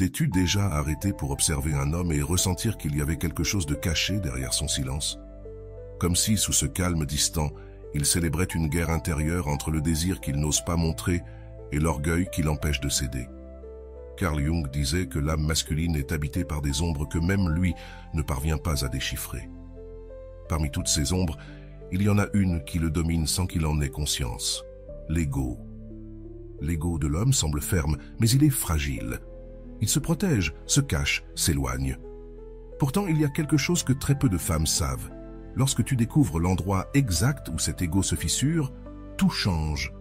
T'es-tu déjà arrêté pour observer un homme et ressentir qu'il y avait quelque chose de caché derrière son silence? Comme si, sous ce calme distant, il célébrait une guerre intérieure entre le désir qu'il n'ose pas montrer et l'orgueil qui l'empêche de céder. Carl Jung disait que l'âme masculine est habitée par des ombres que même lui ne parvient pas à déchiffrer. Parmi toutes ces ombres, il y en a une qui le domine sans qu'il en ait conscience, l'ego. L'ego de l'homme semble ferme, mais il est fragile. Il se protège, se cache, s'éloigne. Pourtant, il y a quelque chose que très peu de femmes savent. Lorsque tu découvres l'endroit exact où cet ego se fissure, tout change.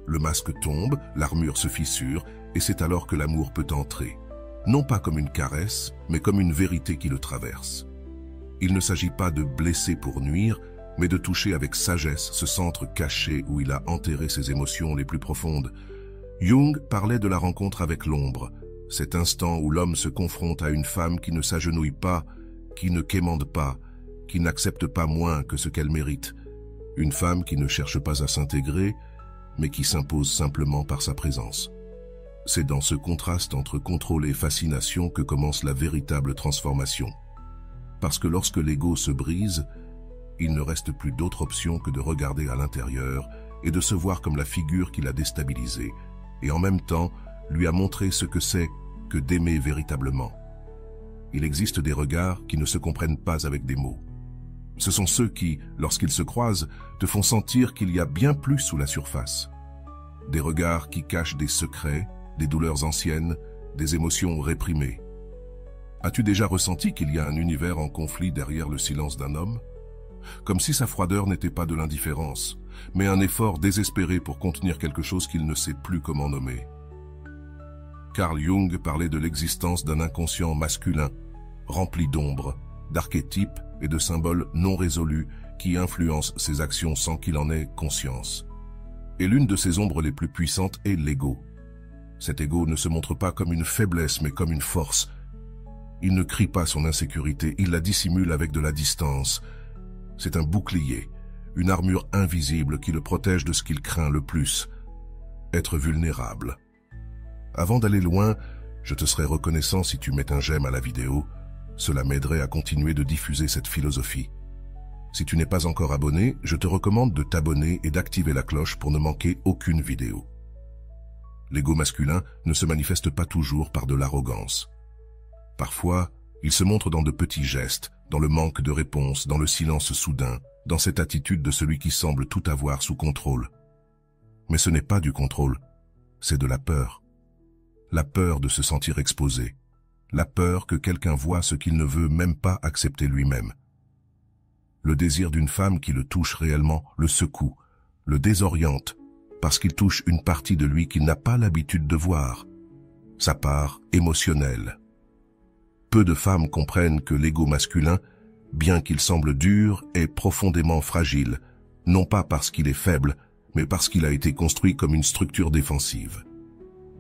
Le masque tombe, l'armure se fissure, et c'est alors que l'amour peut entrer. Non pas comme une caresse, mais comme une vérité qui le traverse. Il ne s'agit pas de blesser pour nuire, mais de toucher avec sagesse ce centre caché où il a enterré ses émotions les plus profondes. Jung parlait de la rencontre avec l'ombre, cet instant où l'homme se confronte à une femme qui ne s'agenouille pas, qui ne quémande pas, qui n'accepte pas moins que ce qu'elle mérite. Une femme qui ne cherche pas à s'intégrer, mais qui s'impose simplement par sa présence. C'est dans ce contraste entre contrôle et fascination que commence la véritable transformation. Parce que lorsque l'ego se brise, il ne reste plus d'autre option que de regarder à l'intérieur et de se voir comme la figure qui l'a déstabilisé, et en même temps lui a montré ce que c'est que d'aimer véritablement. Il existe des regards qui ne se comprennent pas avec des mots. Ce sont ceux qui, lorsqu'ils se croisent, te font sentir qu'il y a bien plus sous la surface. Des regards qui cachent des secrets, des douleurs anciennes, des émotions réprimées. As-tu déjà ressenti qu'il y a un univers en conflit derrière le silence d'un homme? Comme si sa froideur n'était pas de l'indifférence, mais un effort désespéré pour contenir quelque chose qu'il ne sait plus comment nommer. Carl Jung parlait de l'existence d'un inconscient masculin, rempli d'ombres, d'archétypes et de symboles non résolus qui influencent ses actions sans qu'il en ait conscience. Et l'une de ces ombres les plus puissantes est l'ego. Cet ego ne se montre pas comme une faiblesse mais comme une force. Il ne crie pas son insécurité, il la dissimule avec de la distance. C'est un bouclier, une armure invisible qui le protège de ce qu'il craint le plus, être vulnérable. Avant d'aller loin, je te serais reconnaissant si tu mets un j'aime à la vidéo. Cela m'aiderait à continuer de diffuser cette philosophie. Si tu n'es pas encore abonné, je te recommande de t'abonner et d'activer la cloche pour ne manquer aucune vidéo. L'ego masculin ne se manifeste pas toujours par de l'arrogance. Parfois, il se montre dans de petits gestes, dans le manque de réponse, dans le silence soudain, dans cette attitude de celui qui semble tout avoir sous contrôle. Mais ce n'est pas du contrôle, c'est de la peur. La peur de se sentir exposé. La peur que quelqu'un voie ce qu'il ne veut même pas accepter lui-même. Le désir d'une femme qui le touche réellement le secoue, le désoriente, parce qu'il touche une partie de lui qu'il n'a pas l'habitude de voir, sa part émotionnelle. Peu de femmes comprennent que l'ego masculin, bien qu'il semble dur, est profondément fragile, non pas parce qu'il est faible, mais parce qu'il a été construit comme une structure défensive.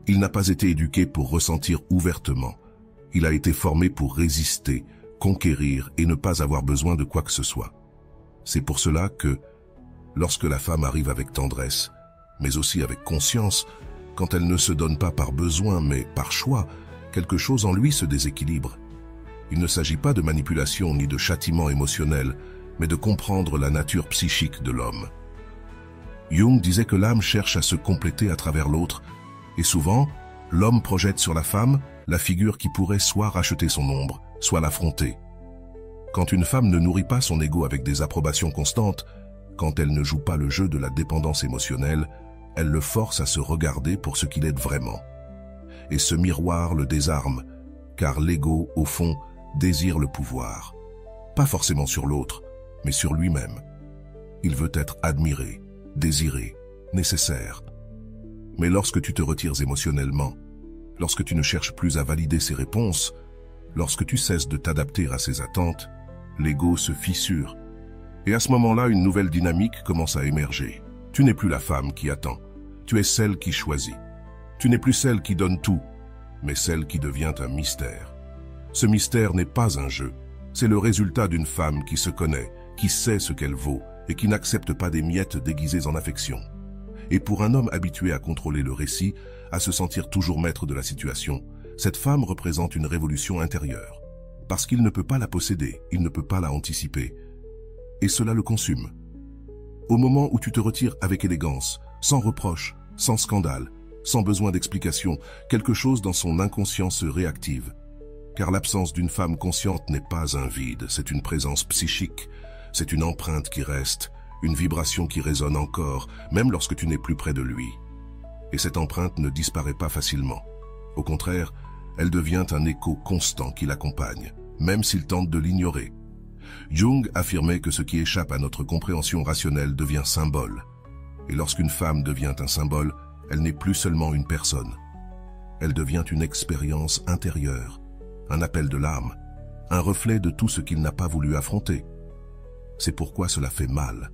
Il n'a pas été éduqué pour ressentir ouvertement. Il a été formé pour résister, conquérir et ne pas avoir besoin de quoi que ce soit. C'est pour cela que, lorsque la femme arrive avec tendresse, mais aussi avec conscience, quand elle ne se donne pas par besoin mais par choix, quelque chose en lui se déséquilibre. Il ne s'agit pas de manipulation ni de châtiment émotionnel, mais de comprendre la nature psychique de l'homme. Jung disait que l'âme cherche à se compléter à travers l'autre, et souvent, l'homme projette sur la femme la figure qui pourrait soit racheter son ombre, soit l'affronter. Quand une femme ne nourrit pas son ego avec des approbations constantes, quand elle ne joue pas le jeu de la dépendance émotionnelle, elle le force à se regarder pour ce qu'il est vraiment. Et ce miroir le désarme, car l'ego, au fond, désire le pouvoir. Pas forcément sur l'autre, mais sur lui-même. Il veut être admiré, désiré, nécessaire. Mais lorsque tu te retires émotionnellement, lorsque tu ne cherches plus à valider ses réponses, lorsque tu cesses de t'adapter à ses attentes, l'ego se fissure. Et à ce moment-là, une nouvelle dynamique commence à émerger. Tu n'es plus la femme qui attend, tu es celle qui choisit. Tu n'es plus celle qui donne tout, mais celle qui devient un mystère. Ce mystère n'est pas un jeu, c'est le résultat d'une femme qui se connaît, qui sait ce qu'elle vaut et qui n'accepte pas des miettes déguisées en affection. Et pour un homme habitué à contrôler le récit, à se sentir toujours maître de la situation, cette femme représente une révolution intérieure. Parce qu'il ne peut pas la posséder, il ne peut pas la anticiper. Et cela le consume. Au moment où tu te retires avec élégance, sans reproche, sans scandale, sans besoin d'explication, quelque chose dans son inconscient se réactive. Car l'absence d'une femme consciente n'est pas un vide, c'est une présence psychique, c'est une empreinte qui reste, une vibration qui résonne encore, même lorsque tu n'es plus près de lui. Et cette empreinte ne disparaît pas facilement. Au contraire, elle devient un écho constant qui l'accompagne, même s'il tente de l'ignorer. Jung affirmait que ce qui échappe à notre compréhension rationnelle devient symbole. Et lorsqu'une femme devient un symbole, elle n'est plus seulement une personne. Elle devient une expérience intérieure, un appel de l'âme, un reflet de tout ce qu'il n'a pas voulu affronter. C'est pourquoi cela fait mal.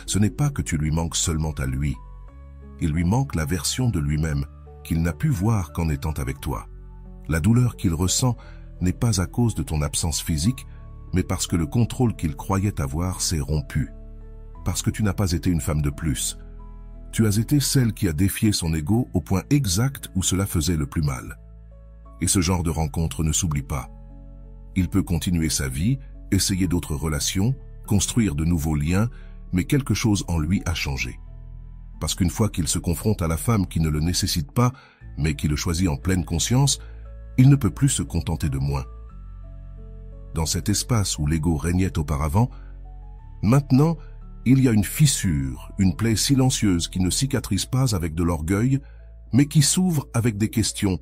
Ce n'est pas que tu lui manques seulement à lui. Il lui manque la version de lui-même qu'il n'a pu voir qu'en étant avec toi. La douleur qu'il ressent n'est pas à cause de ton absence physique, mais parce que le contrôle qu'il croyait avoir s'est rompu. Parce que tu n'as pas été une femme de plus. Tu as été celle qui a défié son ego au point exact où cela faisait le plus mal. Et ce genre de rencontre ne s'oublie pas. Il peut continuer sa vie, essayer d'autres relations, construire de nouveaux liens, mais quelque chose en lui a changé. Parce qu'une fois qu'il se confronte à la femme qui ne le nécessite pas, mais qui le choisit en pleine conscience, il ne peut plus se contenter de moins. Dans cet espace où l'ego régnait auparavant, maintenant, il y a une fissure, une plaie silencieuse qui ne cicatrise pas avec de l'orgueil, mais qui s'ouvre avec des questions.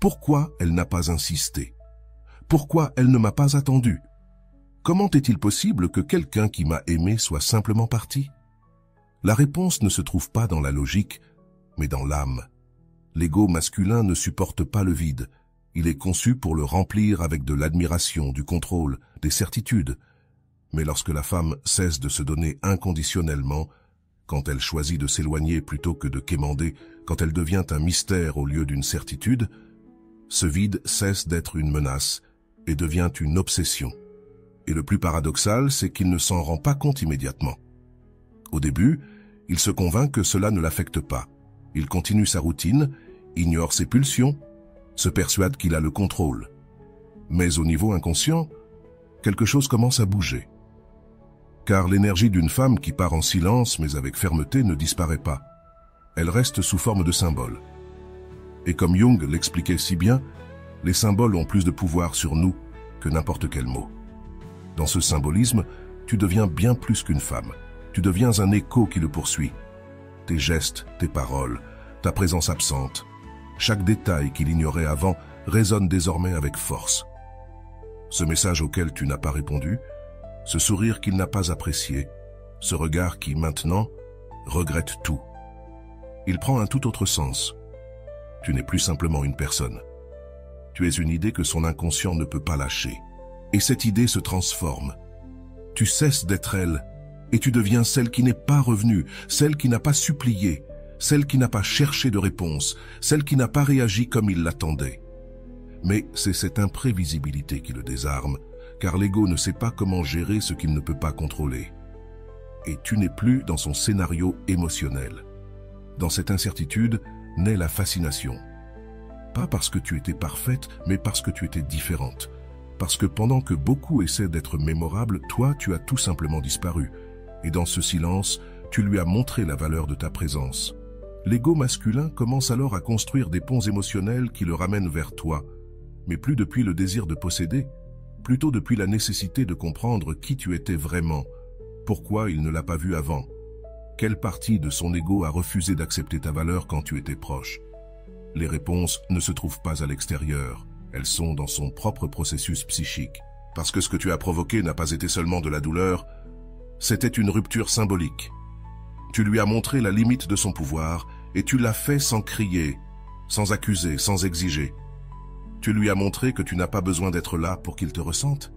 Pourquoi elle n'a pas insisté? Pourquoi elle ne m'a pas attendu? Comment est-il possible que quelqu'un qui m'a aimé soit simplement parti? La réponse ne se trouve pas dans la logique, mais dans l'âme. L'ego masculin ne supporte pas le vide. Il est conçu pour le remplir avec de l'admiration, du contrôle, des certitudes. Mais lorsque la femme cesse de se donner inconditionnellement, quand elle choisit de s'éloigner plutôt que de quémander, quand elle devient un mystère au lieu d'une certitude, ce vide cesse d'être une menace et devient une obsession. Et le plus paradoxal, c'est qu'il ne s'en rend pas compte immédiatement. Au début, il se convainc que cela ne l'affecte pas. Il continue sa routine, ignore ses pulsions, se persuade qu'il a le contrôle. Mais au niveau inconscient, quelque chose commence à bouger. Car l'énergie d'une femme qui part en silence mais avec fermeté ne disparaît pas. Elle reste sous forme de symbole. Et comme Jung l'expliquait si bien, les symboles ont plus de pouvoir sur nous que n'importe quel mot. Dans ce symbolisme, tu deviens bien plus qu'une femme. Tu deviens un écho qui le poursuit. Tes gestes, tes paroles, ta présence absente, chaque détail qu'il ignorait avant résonne désormais avec force. Ce message auquel tu n'as pas répondu, ce sourire qu'il n'a pas apprécié, ce regard qui, maintenant, regrette tout. Il prend un tout autre sens. Tu n'es plus simplement une personne. Tu es une idée que son inconscient ne peut pas lâcher. Et cette idée se transforme. Tu cesses d'être elle, et tu deviens celle qui n'est pas revenue, celle qui n'a pas supplié, celle qui n'a pas cherché de réponse, celle qui n'a pas réagi comme il l'attendait. Mais c'est cette imprévisibilité qui le désarme, car l'ego ne sait pas comment gérer ce qu'il ne peut pas contrôler. Et tu n'es plus dans son scénario émotionnel. Dans cette incertitude naît la fascination. Pas parce que tu étais parfaite, mais parce que tu étais différente. Parce que pendant que beaucoup essaient d'être mémorables, toi, tu as tout simplement disparu. Et dans ce silence, tu lui as montré la valeur de ta présence. L'ego masculin commence alors à construire des ponts émotionnels qui le ramènent vers toi, mais plus depuis le désir de posséder, plutôt depuis la nécessité de comprendre qui tu étais vraiment, pourquoi il ne l'a pas vu avant, quelle partie de son ego a refusé d'accepter ta valeur quand tu étais proche. Les réponses ne se trouvent pas à l'extérieur, elles sont dans son propre processus psychique. Parce que ce que tu as provoqué n'a pas été seulement de la douleur, c'était une rupture symbolique. Tu lui as montré la limite de son pouvoir et tu l'as fait sans crier, sans accuser, sans exiger. Tu lui as montré que tu n'as pas besoin d'être là pour qu'il te ressente.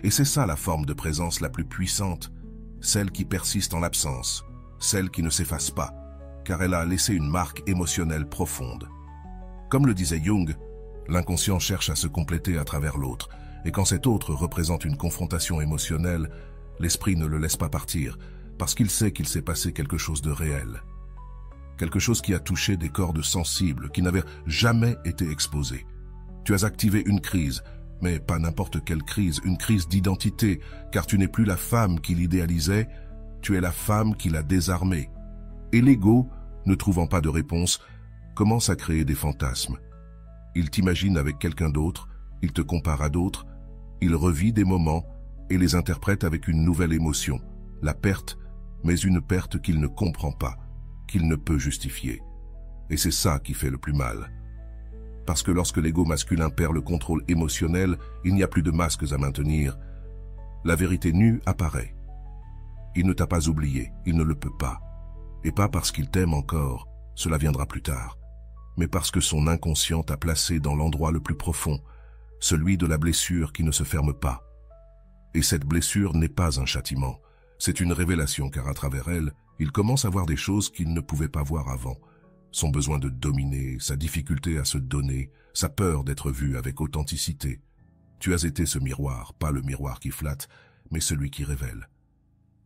Et c'est ça la forme de présence la plus puissante, celle qui persiste en l'absence, celle qui ne s'efface pas, car elle a laissé une marque émotionnelle profonde. Comme le disait Jung, l'inconscient cherche à se compléter à travers l'autre, et quand cet autre représente une confrontation émotionnelle, l'esprit ne le laisse pas partir, parce qu'il sait qu'il s'est passé quelque chose de réel. Quelque chose qui a touché des cordes sensibles, qui n'avaient jamais été exposées. Tu as activé une crise, mais pas n'importe quelle crise, une crise d'identité, car tu n'es plus la femme qu'il idéalisait, tu es la femme qu'il a désarmée. Et l'ego, ne trouvant pas de réponse, commence à créer des fantasmes. Il t'imagine avec quelqu'un d'autre, il te compare à d'autres, il revit des moments et les interprète avec une nouvelle émotion, la perte, mais une perte qu'il ne comprend pas, qu'il ne peut justifier. Et c'est ça qui fait le plus mal. Parce que lorsque l'ego masculin perd le contrôle émotionnel, il n'y a plus de masques à maintenir. La vérité nue apparaît. Il ne t'a pas oublié, il ne le peut pas. Et pas parce qu'il t'aime encore, cela viendra plus tard, mais parce que son inconscient t'a placé dans l'endroit le plus profond, celui de la blessure qui ne se ferme pas. Et cette blessure n'est pas un châtiment, c'est une révélation car à travers elle, il commence à voir des choses qu'il ne pouvait pas voir avant. Son besoin de dominer, sa difficulté à se donner, sa peur d'être vu avec authenticité. Tu as été ce miroir, pas le miroir qui flatte, mais celui qui révèle.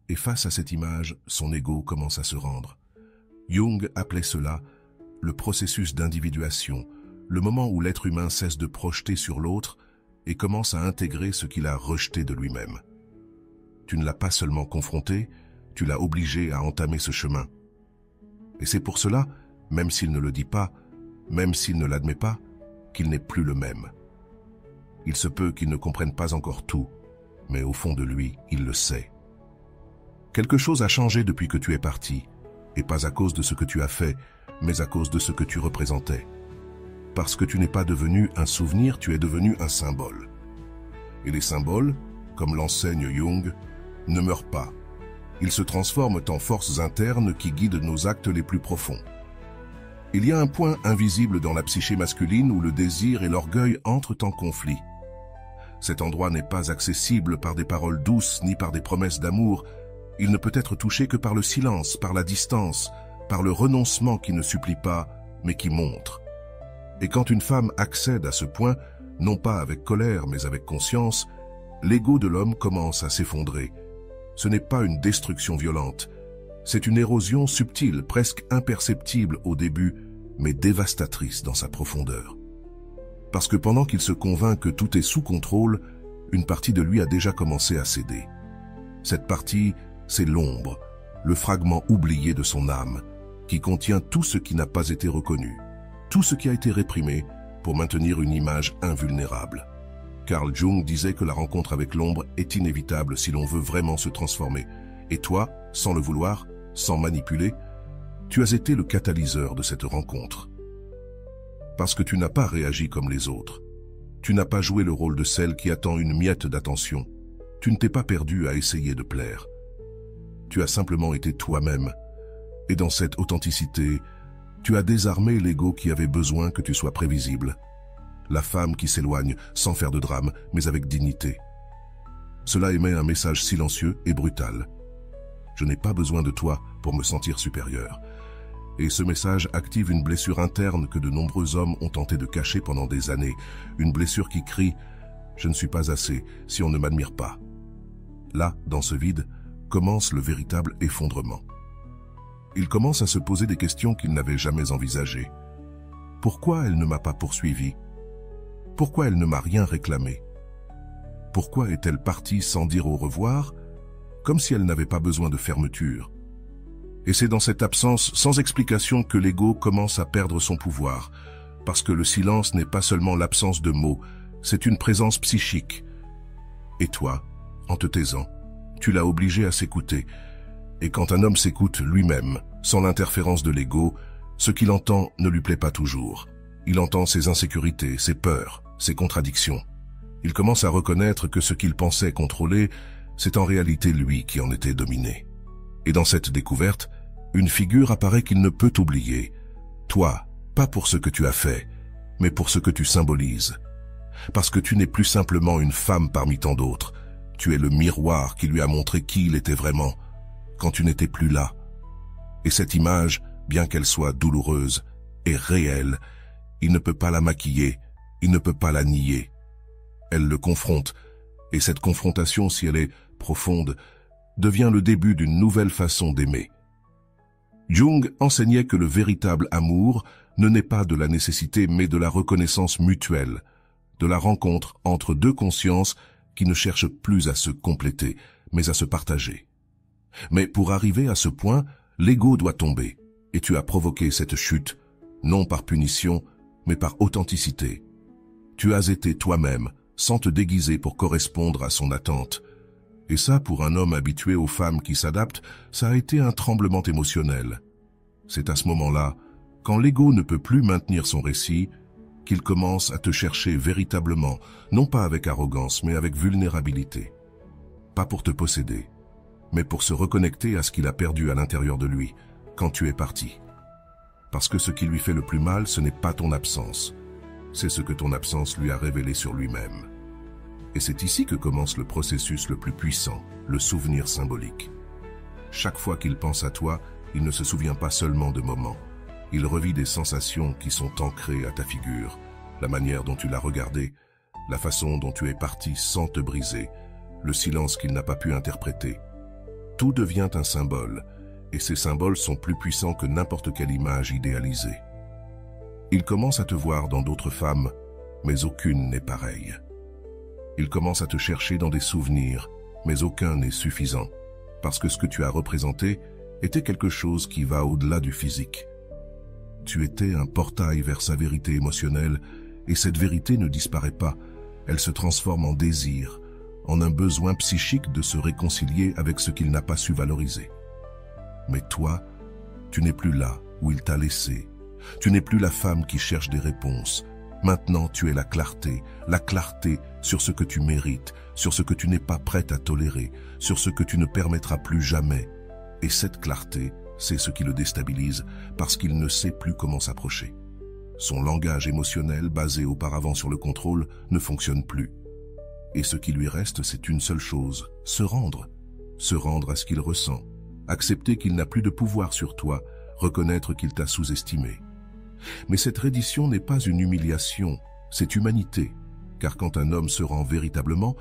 Et face à cette image, son ego commence à se rendre. Jung appelait cela le processus d'individuation, le moment où l'être humain cesse de projeter sur l'autre et commence à intégrer ce qu'il a rejeté de lui-même. Tu ne l'as pas seulement confronté, tu l'as obligé à entamer ce chemin. Et c'est pour cela, même s'il ne le dit pas, même s'il ne l'admet pas, qu'il n'est plus le même. Il se peut qu'il ne comprenne pas encore tout, mais au fond de lui, il le sait. Quelque chose a changé depuis que tu es parti, et pas à cause de ce que tu as fait, mais à cause de ce que tu représentais. Parce que tu n'es pas devenu un souvenir, tu es devenu un symbole. Et les symboles, comme l'enseigne Jung, ne meurent pas. Ils se transforment en forces internes qui guident nos actes les plus profonds. Il y a un point invisible dans la psyché masculine où le désir et l'orgueil entrent en conflit. Cet endroit n'est pas accessible par des paroles douces ni par des promesses d'amour. Il ne peut être touché que par le silence, par la distance, par le renoncement qui ne supplie pas, mais qui montre. Et quand une femme accède à ce point, non pas avec colère mais avec conscience, l'ego de l'homme commence à s'effondrer. Ce n'est pas une destruction violente, c'est une érosion subtile, presque imperceptible au début, mais dévastatrice dans sa profondeur. Parce que pendant qu'il se convainc que tout est sous contrôle, une partie de lui a déjà commencé à céder. Cette partie, c'est l'ombre, le fragment oublié de son âme, qui contient tout ce qui n'a pas été reconnu, tout ce qui a été réprimé pour maintenir une image invulnérable. Carl Jung disait que la rencontre avec l'ombre est inévitable si l'on veut vraiment se transformer. Et toi, sans le vouloir, sans manipuler, tu as été le catalyseur de cette rencontre. Parce que tu n'as pas réagi comme les autres. Tu n'as pas joué le rôle de celle qui attend une miette d'attention. Tu ne t'es pas perdu à essayer de plaire. Tu as simplement été toi-même. Et dans cette authenticité, tu as désarmé l'ego qui avait besoin que tu sois prévisible. La femme qui s'éloigne sans faire de drame, mais avec dignité. Cela émet un message silencieux et brutal. Je n'ai pas besoin de toi pour me sentir supérieur. Et ce message active une blessure interne que de nombreux hommes ont tenté de cacher pendant des années. Une blessure qui crie « Je ne suis pas assez si on ne m'admire pas ». Là, dans ce vide, commence le véritable effondrement. Il commence à se poser des questions qu'il n'avait jamais envisagées. Pourquoi elle ne m'a pas poursuivi? Pourquoi elle ne m'a rien réclamé? Pourquoi est-elle partie sans dire au revoir, comme si elle n'avait pas besoin de fermeture? Et c'est dans cette absence sans explication que l'ego commence à perdre son pouvoir, parce que le silence n'est pas seulement l'absence de mots, c'est une présence psychique. Et toi, en te taisant, tu l'as obligé à s'écouter. Et quand un homme s'écoute lui-même, sans l'interférence de l'ego, ce qu'il entend ne lui plaît pas toujours. Il entend ses insécurités, ses peurs, ses contradictions. Il commence à reconnaître que ce qu'il pensait contrôler, c'est en réalité lui qui en était dominé. Et dans cette découverte, une figure apparaît qu'il ne peut oublier. Toi, pas pour ce que tu as fait, mais pour ce que tu symbolises. Parce que tu n'es plus simplement une femme parmi tant d'autres. Tu es le miroir qui lui a montré qui il était vraiment, quand tu n'étais plus là. Et cette image, bien qu'elle soit douloureuse, est réelle. Il ne peut pas la maquiller, il ne peut pas la nier. Elle le confronte, et cette confrontation, si elle est profonde, devient le début d'une nouvelle façon d'aimer. Jung enseignait que le véritable amour ne naît pas de la nécessité mais de la reconnaissance mutuelle, de la rencontre entre deux consciences qui ne cherchent plus à se compléter, mais à se partager. Mais pour arriver à ce point, l'ego doit tomber, et tu as provoqué cette chute, non par punition, mais par authenticité. Tu as été toi-même, sans te déguiser pour correspondre à son attente. Et ça, pour un homme habitué aux femmes qui s'adaptent, ça a été un tremblement émotionnel. C'est à ce moment-là, quand l'ego ne peut plus maintenir son récit, qu'il commence à te chercher véritablement, non pas avec arrogance, mais avec vulnérabilité. Pas pour te posséder, mais pour se reconnecter à ce qu'il a perdu à l'intérieur de lui, quand tu es parti. Parce que ce qui lui fait le plus mal, ce n'est pas ton absence, c'est ce que ton absence lui a révélé sur lui-même. Et c'est ici que commence le processus le plus puissant, le souvenir symbolique. Chaque fois qu'il pense à toi, il ne se souvient pas seulement de moments. Il revit des sensations qui sont ancrées à ta figure, la manière dont tu l'as regardé, la façon dont tu es parti sans te briser, le silence qu'il n'a pas pu interpréter. Tout devient un symbole, et ces symboles sont plus puissants que n'importe quelle image idéalisée. Il commence à te voir dans d'autres femmes, mais aucune n'est pareille. Il commence à te chercher dans des souvenirs, mais aucun n'est suffisant, parce que ce que tu as représenté était quelque chose qui va au-delà du physique. Tu étais un portail vers sa vérité émotionnelle, et cette vérité ne disparaît pas, elle se transforme en désir, en un besoin psychique de se réconcilier avec ce qu'il n'a pas su valoriser. Mais toi, tu n'es plus là où il t'a laissé. Tu n'es plus la femme qui cherche des réponses. Maintenant, tu es la clarté sur ce que tu mérites, sur ce que tu n'es pas prête à tolérer, sur ce que tu ne permettras plus jamais. Et cette clarté, c'est ce qui le déstabilise parce qu'il ne sait plus comment s'approcher. Son langage émotionnel, basé auparavant sur le contrôle, ne fonctionne plus. Et ce qui lui reste, c'est une seule chose, se rendre. Se rendre à ce qu'il ressent, accepter qu'il n'a plus de pouvoir sur toi, reconnaître qu'il t'a sous-estimé. Mais cette reddition n'est pas une humiliation, c'est humanité. Car quand un homme se rend véritablement,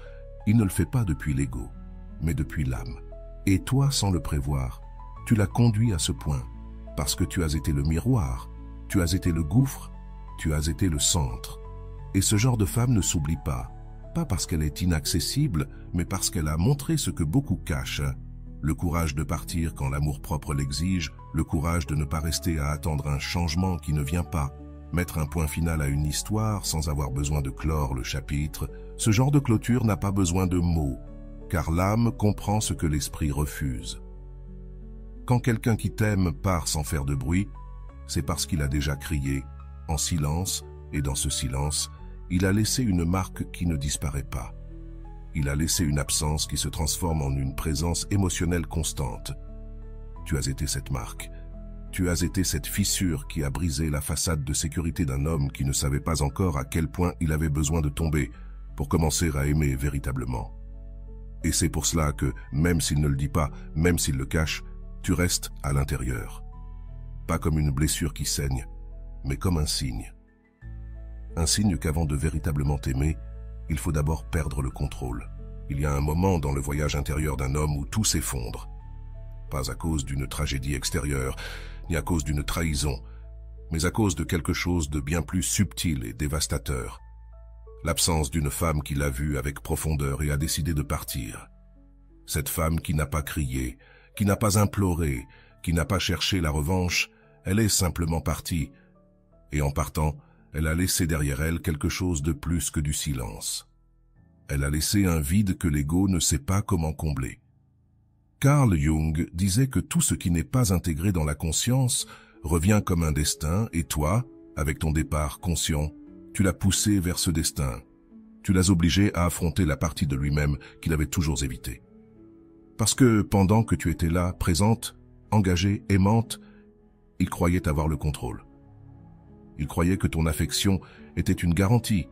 il ne le fait pas depuis l'ego, mais depuis l'âme. Et toi, sans le prévoir, tu l'as conduit à ce point, parce que tu as été le miroir, tu as été le gouffre, tu as été le centre. Et ce genre de femme ne s'oublie pas parce qu'elle est inaccessible, mais parce qu'elle a montré ce que beaucoup cachent. Le courage de partir quand l'amour-propre l'exige, le courage de ne pas rester à attendre un changement qui ne vient pas, mettre un point final à une histoire sans avoir besoin de clore le chapitre. Ce genre de clôture n'a pas besoin de mots, car l'âme comprend ce que l'esprit refuse. Quand quelqu'un qui t'aime part sans faire de bruit, c'est parce qu'il a déjà crié, en silence, et dans ce silence, il a laissé une marque qui ne disparaît pas. Il a laissé une absence qui se transforme en une présence émotionnelle constante. Tu as été cette marque. Tu as été cette fissure qui a brisé la façade de sécurité d'un homme qui ne savait pas encore à quel point il avait besoin de tomber pour commencer à aimer véritablement. Et c'est pour cela que, même s'il ne le dit pas, même s'il le cache, tu restes à l'intérieur. Pas comme une blessure qui saigne, mais comme un signe. Un signe qu'avant de véritablement t'aimer, il faut d'abord perdre le contrôle. Il y a un moment dans le voyage intérieur d'un homme où tout s'effondre. Pas à cause d'une tragédie extérieure, ni à cause d'une trahison, mais à cause de quelque chose de bien plus subtil et dévastateur. L'absence d'une femme qui l'a vu avec profondeur et a décidé de partir. Cette femme qui n'a pas crié, qui n'a pas imploré, qui n'a pas cherché la revanche, elle est simplement partie. Et en partant, elle a laissé derrière elle quelque chose de plus que du silence. Elle a laissé un vide que l'ego ne sait pas comment combler. Carl Jung disait que tout ce qui n'est pas intégré dans la conscience revient comme un destin et toi, avec ton départ conscient, tu l'as poussé vers ce destin. Tu l'as obligé à affronter la partie de lui-même qu'il avait toujours évitée. Parce que pendant que tu étais là, présente, engagée, aimante, il croyait avoir le contrôle. Il croyait que ton affection était une garantie,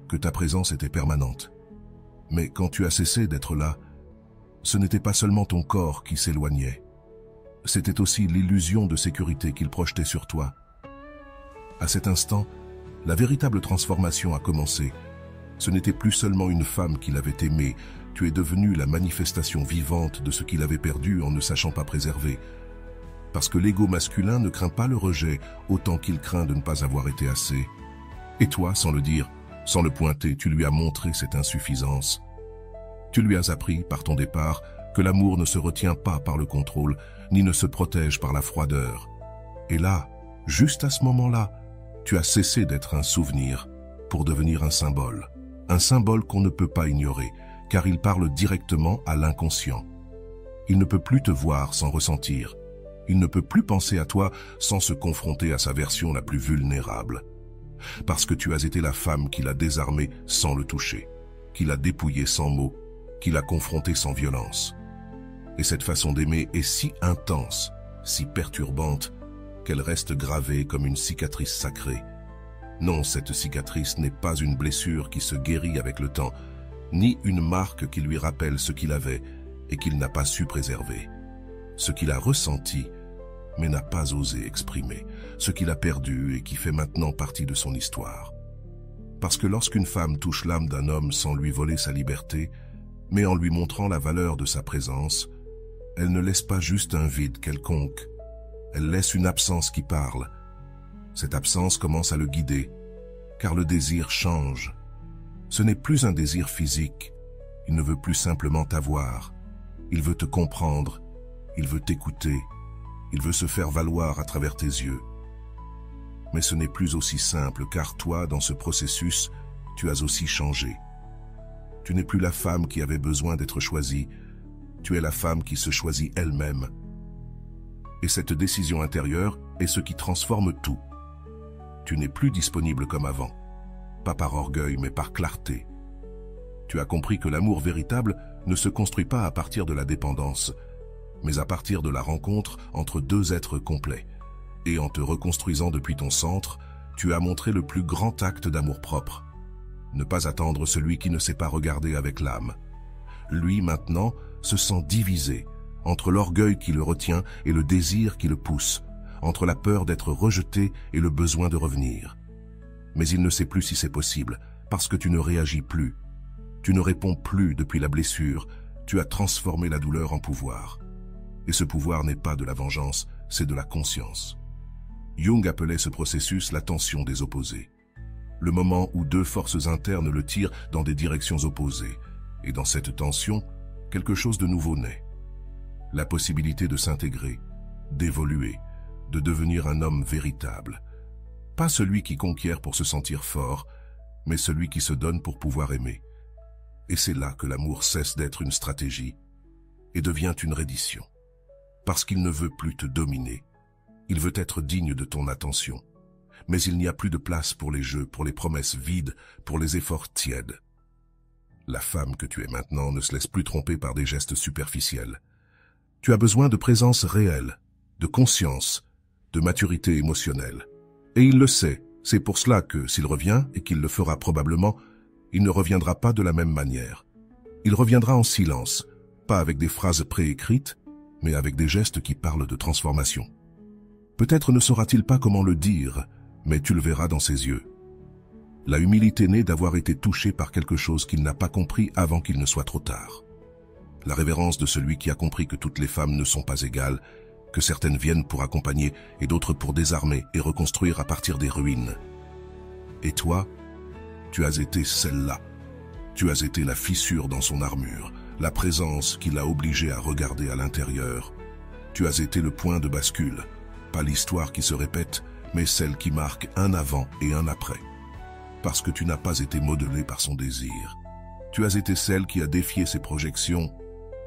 que ta présence était permanente. Mais quand tu as cessé d'être là, ce n'était pas seulement ton corps qui s'éloignait. C'était aussi l'illusion de sécurité qu'il projetait sur toi. À cet instant, la véritable transformation a commencé. Ce n'était plus seulement une femme qu'il avait aimée, tu es devenue la manifestation vivante de ce qu'il avait perdu en ne sachant pas préserver. Parce que l'ego masculin ne craint pas le rejet autant qu'il craint de ne pas avoir été assez. Et toi, sans le dire, Sans le pointer, tu lui as montré cette insuffisance. Tu lui as appris, par ton départ, que l'amour ne se retient pas par le contrôle, ni ne se protège par la froideur. Et là, juste à ce moment-là, tu as cessé d'être un souvenir pour devenir un symbole qu'on ne peut pas ignorer, car il parle directement à l'inconscient. Il ne peut plus te voir sans ressentir. Il ne peut plus penser à toi sans se confronter à sa version la plus vulnérable. Parce que tu as été la femme qui l'a désarmé sans le toucher, qui l'a dépouillé sans mots, qui l'a confronté sans violence. Et cette façon d'aimer est si intense, si perturbante, qu'elle reste gravée comme une cicatrice sacrée. Non, cette cicatrice n'est pas une blessure qui se guérit avec le temps, ni une marque qui lui rappelle ce qu'il avait et qu'il n'a pas su préserver. Ce qu'il a ressenti, mais n'a pas osé exprimer, ce qu'il a perdu et qui fait maintenant partie de son histoire. Parce que lorsqu'une femme touche l'âme d'un homme sans lui voler sa liberté, mais en lui montrant la valeur de sa présence, elle ne laisse pas juste un vide quelconque, elle laisse une absence qui parle. Cette absence commence à le guider, car le désir change. Ce n'est plus un désir physique, il ne veut plus simplement t'avoir, il veut te comprendre, il veut t'écouter, il veut se faire valoir à travers tes yeux. Mais ce n'est plus aussi simple, car toi, dans ce processus, tu as aussi changé. Tu n'es plus la femme qui avait besoin d'être choisie, tu es la femme qui se choisit elle-même. Et cette décision intérieure est ce qui transforme tout. Tu n'es plus disponible comme avant, pas par orgueil mais par clarté. Tu as compris que l'amour véritable ne se construit pas à partir de la dépendance, mais à partir de la rencontre entre deux êtres complets. Et en te reconstruisant depuis ton centre, tu as montré le plus grand acte d'amour-propre. Ne pas attendre celui qui ne sait pas regarder avec l'âme. Lui, maintenant, se sent divisé entre l'orgueil qui le retient et le désir qui le pousse, entre la peur d'être rejeté et le besoin de revenir. Mais il ne sait plus si c'est possible, parce que tu ne réagis plus. Tu ne réponds plus depuis la blessure, tu as transformé la douleur en pouvoir. Et ce pouvoir n'est pas de la vengeance, c'est de la conscience. Jung appelait ce processus la tension des opposés. Le moment où deux forces internes le tirent dans des directions opposées. Et dans cette tension, quelque chose de nouveau naît. La possibilité de s'intégrer, d'évoluer, de devenir un homme véritable. Pas celui qui conquiert pour se sentir fort, mais celui qui se donne pour pouvoir aimer. Et c'est là que l'amour cesse d'être une stratégie et devient une reddition. Parce qu'il ne veut plus te dominer. Il veut être digne de ton attention. Mais il n'y a plus de place pour les jeux, pour les promesses vides, pour les efforts tièdes. La femme que tu es maintenant ne se laisse plus tromper par des gestes superficiels. Tu as besoin de présence réelle, de conscience, de maturité émotionnelle. Et il le sait, c'est pour cela que, s'il revient, et qu'il le fera probablement, il ne reviendra pas de la même manière. Il reviendra en silence, pas avec des phrases préécrites, mais avec des gestes qui parlent de transformation. Peut-être ne saura-t-il pas comment le dire, mais tu le verras dans ses yeux. La humilité naît d'avoir été touché par quelque chose qu'il n'a pas compris avant qu'il ne soit trop tard. La révérence de celui qui a compris que toutes les femmes ne sont pas égales, que certaines viennent pour accompagner et d'autres pour désarmer et reconstruire à partir des ruines. Et toi, tu as été celle-là. Tu as été la fissure dans son armure, la présence qui l'a obligé à regarder à l'intérieur. Tu as été le point de bascule, pas l'histoire qui se répète, mais celle qui marque un avant et un après. Parce que tu n'as pas été modelé par son désir. Tu as été celle qui a défié ses projections,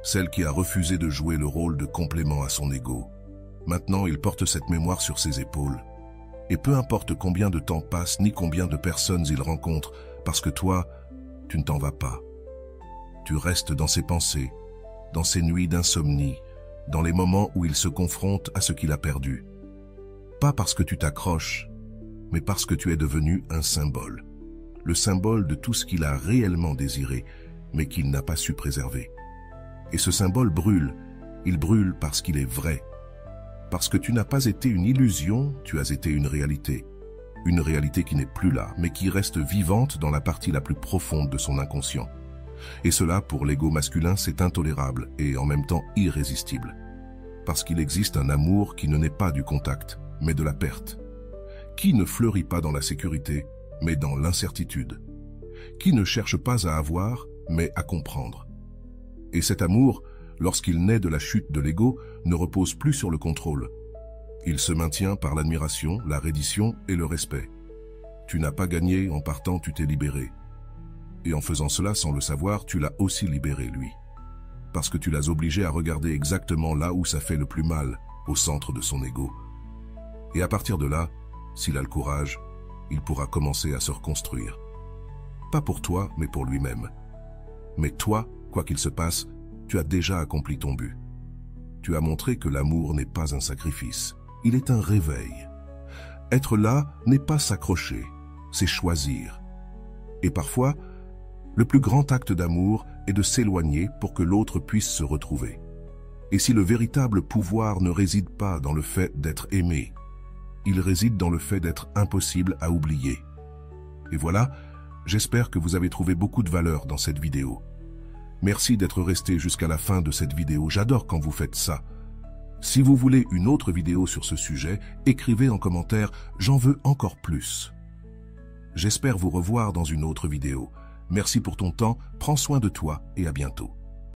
celle qui a refusé de jouer le rôle de complément à son ego. Maintenant, il porte cette mémoire sur ses épaules. Et peu importe combien de temps passe, ni combien de personnes il rencontre, parce que toi, tu ne t'en vas pas. Tu restes dans ses pensées, dans ses nuits d'insomnie, dans les moments où il se confronte à ce qu'il a perdu. Pas parce que tu t'accroches, mais parce que tu es devenu un symbole. Le symbole de tout ce qu'il a réellement désiré, mais qu'il n'a pas su préserver. Et ce symbole brûle. Il brûle parce qu'il est vrai. Parce que tu n'as pas été une illusion, tu as été une réalité. Une réalité qui n'est plus là, mais qui reste vivante dans la partie la plus profonde de son inconscient. Et cela, pour l'ego masculin, c'est intolérable et en même temps irrésistible. Parce qu'il existe un amour qui ne naît pas du contact, mais de la perte. Qui ne fleurit pas dans la sécurité, mais dans l'incertitude. qui ne cherche pas à avoir, mais à comprendre. Et cet amour, lorsqu'il naît de la chute de l'ego, ne repose plus sur le contrôle. Il se maintient par l'admiration, la reddition et le respect. Tu n'as pas gagné, en partant tu t'es libéré. Et en faisant cela sans le savoir, tu l'as aussi libéré, lui. Parce que tu l'as obligé à regarder exactement là où ça fait le plus mal, au centre de son ego. Et à partir de là, s'il a le courage, il pourra commencer à se reconstruire. Pas pour toi, mais pour lui-même. Mais toi, quoi qu'il se passe, tu as déjà accompli ton but. Tu as montré que l'amour n'est pas un sacrifice, il est un réveil. Être là n'est pas s'accrocher, c'est choisir. Et parfois, le plus grand acte d'amour est de s'éloigner pour que l'autre puisse se retrouver. Et si le véritable pouvoir ne réside pas dans le fait d'être aimé, il réside dans le fait d'être impossible à oublier. Et voilà, j'espère que vous avez trouvé beaucoup de valeur dans cette vidéo. Merci d'être resté jusqu'à la fin de cette vidéo, j'adore quand vous faites ça. Si vous voulez une autre vidéo sur ce sujet, écrivez en commentaire « J'en veux encore plus ». J'espère vous revoir dans une autre vidéo. Merci pour ton temps, prends soin de toi et à bientôt.